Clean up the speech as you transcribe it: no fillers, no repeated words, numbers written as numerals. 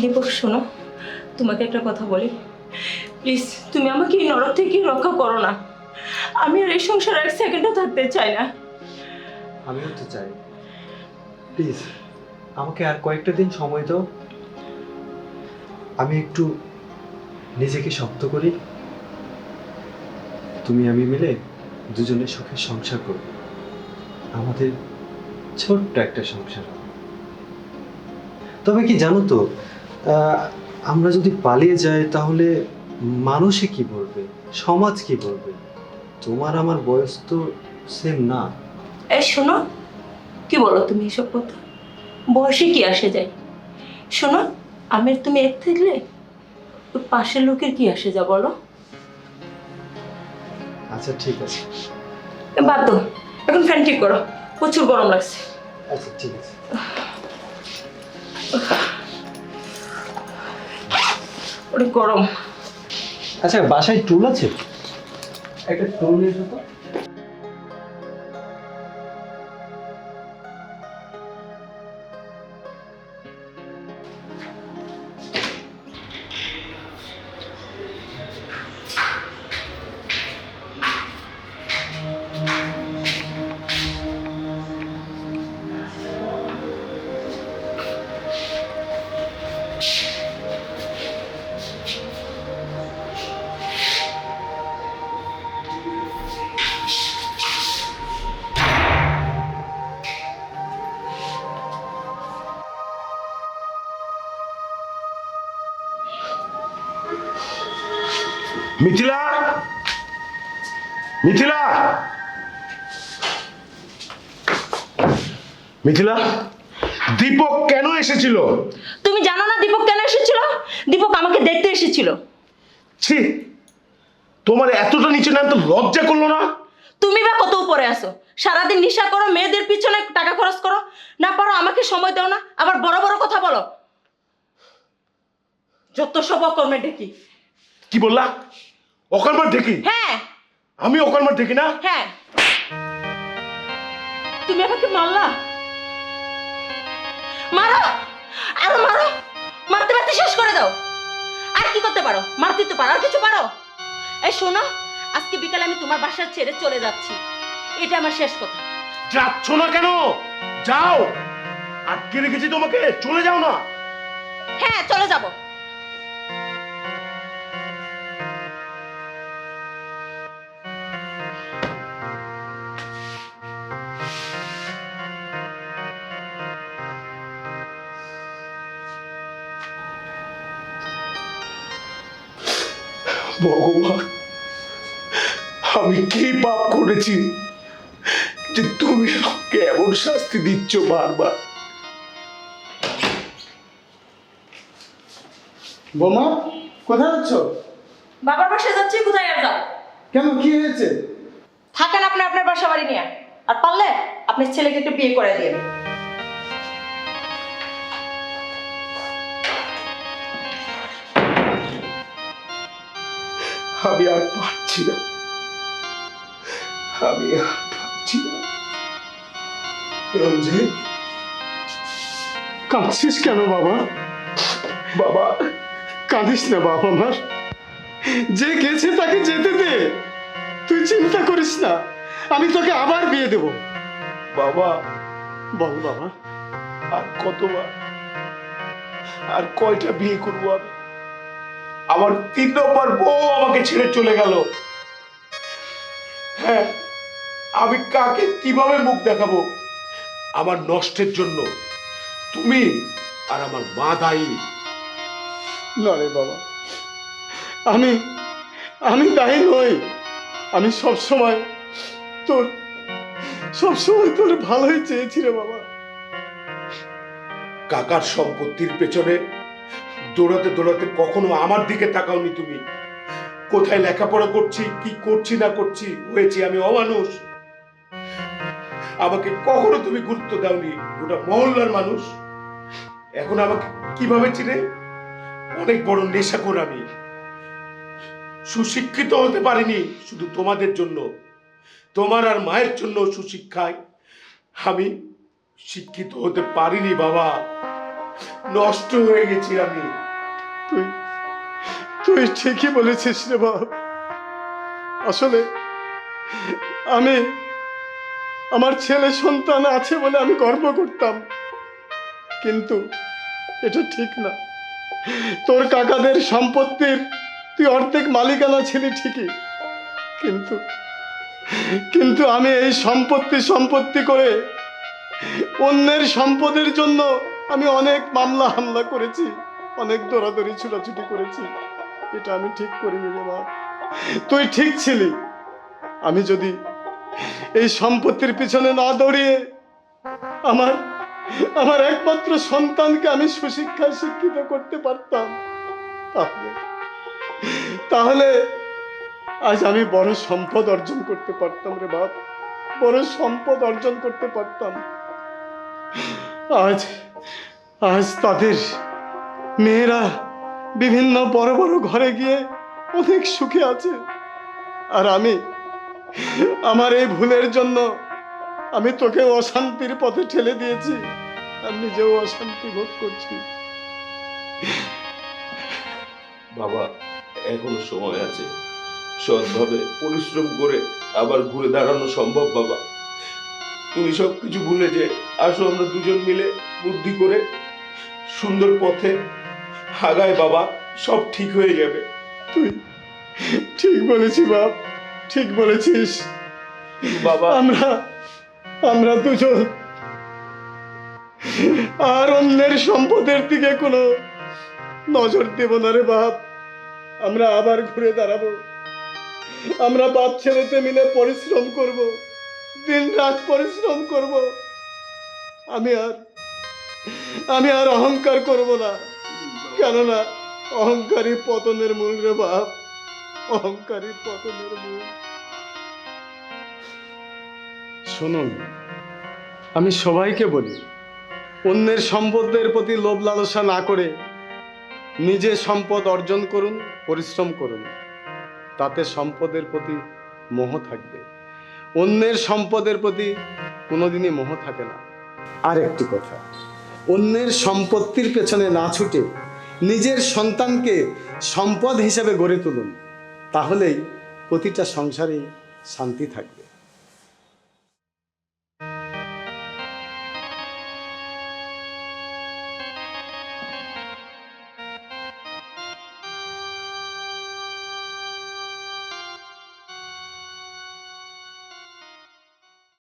দীপক শোনো, তোমাকে একটা কথা বলি, প্লিজ তুমি আমাকে এই নরক থেকে রক্ষা করো না। আমি আর এই সংসারে এক সেকেন্ডও থাকতে চাই না। আমিও তো চাই, প্লিজ আমাকে আর কয়েকটা দিন সময় দাও। আমি একটু নিজেকে শক্ত করি, তুমি আমি মিলে দুজনে সুখে সংসার করব। আমাদের ছোট্ট একটা সংসার হবে। তবে কি জানো তো, আমরা যদি পালিয়ে যাই তাহলে মানুষে কি বলবে, সমাজ কি বলবে? তোমার আমার বয়স তো সেম না। এই শোনো, কি বলো তুমি এসব কথা? বয়সে কি আসে যায়? শোনো, আমি আর তুমি এক থাকলে ওই পাশের লোকের কি আসে যা বলো? আচ্ছা ঠিক আছে। বাদ দাও, এখন ফ্যান ঠিক করো, প্রচুর গরম লাগছে। আচ্ছা ঠিক আছে। অনেক গরম। আচ্ছা বাসায় টুল আছে? একটা টুল নিয়ে এসো তো। মিথিলা, মিথিলা, মিথিলা, দীপক কেন এসেছিল? তুমি জানো না দীপক কেন এসেছিল? দীপক আমাকে দেখতে এসেছিল। ছি, তোমার এতটা নিচে নামতে লজ্জা করলো না? তুমি বা কত উপরে আসো? সারাদিন নেশা করো, মেয়েদের পিছনে টাকা খরচ করো, না পারো আমাকে সময় দাও না, আবার বড় বড় কথা বলো। যত সব অকর্মে ডেকি। কি বললা? অকর্মার দেখি? হ্যাঁ আমি অকর্মার দেখি না? হ্যাঁ। তুমি আমাকে মারলা, মারো, আরো মারো, মারতে মারতে শেষ করে দাও। আর কি করতে পারো? মারতে তো পারো, আর কিছু পারো? এই শোনো, আজকে বিকালে আমি তোমার বাসা ছেড়ে চলে যাচ্ছি, এটা আমার শেষ কথা। যাচ্ছ না কেন? যাও, আটকে রেখেছি তোমাকে, চলে যাও না। হ্যাঁ চলে যাব। ভগবান, আমি কি পাপ করেছি যে তুমি আমাকে এমন শাস্তি দিচ্ছ বারবার? বোমা, কোথায় যাচ্ছ? বাবার বাসায় যাচ্ছি, কোথায় আর যাও? কেন, কি হয়েছে? থাকেন আপনি আপনার বাসা বাড়ি নিয়ে, আর পারলে আপনার ছেলেকে একটু বিয়ে করে দিন। আমি আর পারছি না, আমি আর পারছি না। রঞ্জিত, কাঁদছিস কেন বাবা? বাবা, কাঁদিস না বাবা আমার, যে গেছে তাকে যেতে দে, তুই চিন্তা করিস না, আমি তোকে আবার বিয়ে দেব। বাবা, বল বাবা। আর কতবার, আর কয়টা বিয়ে করবো আমি? আমার 3 নম্বর বউ আমাকে ছেড়ে চলে গেল। হ্যাঁ, আমি কাকে কিভাবে মুখ দেখাবো? আমার নষ্টের জন্য তুমি আর আমার মা দায়ী। না রে বাবা, আমি আমি দায়ী নই, আমি সবসময় তোর ভালোই চেয়েছি রে বাবা। কাকার সম্পত্তির পেছনে দৌড়াতে দৌড়াতে কখনো আমার দিকে তাকাওনি তুমি। কোথায় লেখাপড়া করছি, কি করছি না করছি, হয়েছি আমি অমানুষ। আমাকে কখনো তুমি গুরুত্ব দাওনি, গোটা মহল্লার মানুষ এখন আমাকে কিভাবে চিনে? অনেক বড় নেশাখোর আমি। সুশিক্ষিত হতে পারিনি শুধু তোমাদের জন্য, তোমার আর মায়ের জন্য সুশিক্ষায় আমি শিক্ষিত হতে পারিনি বাবা, নষ্ট হয়ে গেছি আমি। তুই তুই ঠিকই বলেছিস রে বাপ। আসলে আমি আমার ছেলে সন্তান আছে বলে আমি গর্ব করতাম, কিন্তু এটা ঠিক না। তোর কাকাদের সম্পত্তির তুই অর্ধেক মালিকানা ছিলি ঠিকই, কিন্তু কিন্তু আমি এই সম্পত্তি করে অন্যের সম্পদের জন্য আমি অনেক মামলা হামলা করেছি, অনেক দৌড়াদৌড়ি ছুটাছুটি করেছি। এটা আমি ঠিক করিনি রে বাপ, তুই ঠিক ছিলি। আমি যদি এই সম্পত্তির পিছনে না দৌড়িয়ে আমার আমার একমাত্র সন্তানকে আমি সুশিক্ষায় শিক্ষিত করতে পারতাম, তাহলে তাহলে আজ আমি বড় সম্পদ অর্জন করতে পারতাম রে বাপ, বড় সম্পদ অর্জন করতে পারতাম। আজ আজ তাদের মেয়েরা বিভিন্ন বড় বড় ঘরে গিয়ে অনেক সুখে আছে, আর আমি আমার এই ভুলের জন্য আমি তোকে অশান্তির পথে ঠেলে দিয়েছি, আর নিজেও অশান্তি ভোগ করছি। বাবা, এখনো সময় আছে, সৎভাবে পরিশ্রম করে আবার ঘুরে দাঁড়ানো সম্ভব। বাবা, তুমি সবকিছু ভুলে যে আসো আমরা দুজন মিলে বুদ্ধি করে সুন্দর পথে হাগায় বাবা, সব ঠিক হয়ে যাবে। তুই ঠিক বলেছিস বাপ, ঠিক বলেছিস। বাবা, আমরা দুজন আর অন্যের সম্পদের দিকে কোনো নজর দেব না রে বাপ। আমরা আবার ঘুরে দাঁড়াবো, আমরা বাপ ছেলেতে মিলে পরিশ্রম করব, দিন রাত পরিশ্রম করব। আমি আর অহংকার করব না, কেননা অহংকারী পতনের মূল রে বাপ, অহংকারী পতনের মূল। শুনুন, আমি সবাইকে বলি, অন্যের সম্পদের প্রতি লোভ লালসা না করে নিজে সম্পদ অর্জন করুন, পরিশ্রম করুন, তাতে সম্পদের প্রতি মোহ থাকবে। অন্যের সম্পদের প্রতি কোনোদিনই মোহ থাকে না। আর একটি কথা, অন্যের সম্পত্তির পেছনে না ছুটে নিজের সন্তানকে সম্পদ হিসেবে গড়ে তুলুন, তাহলেই প্রতিটা সংসারে শান্তি থাকবে।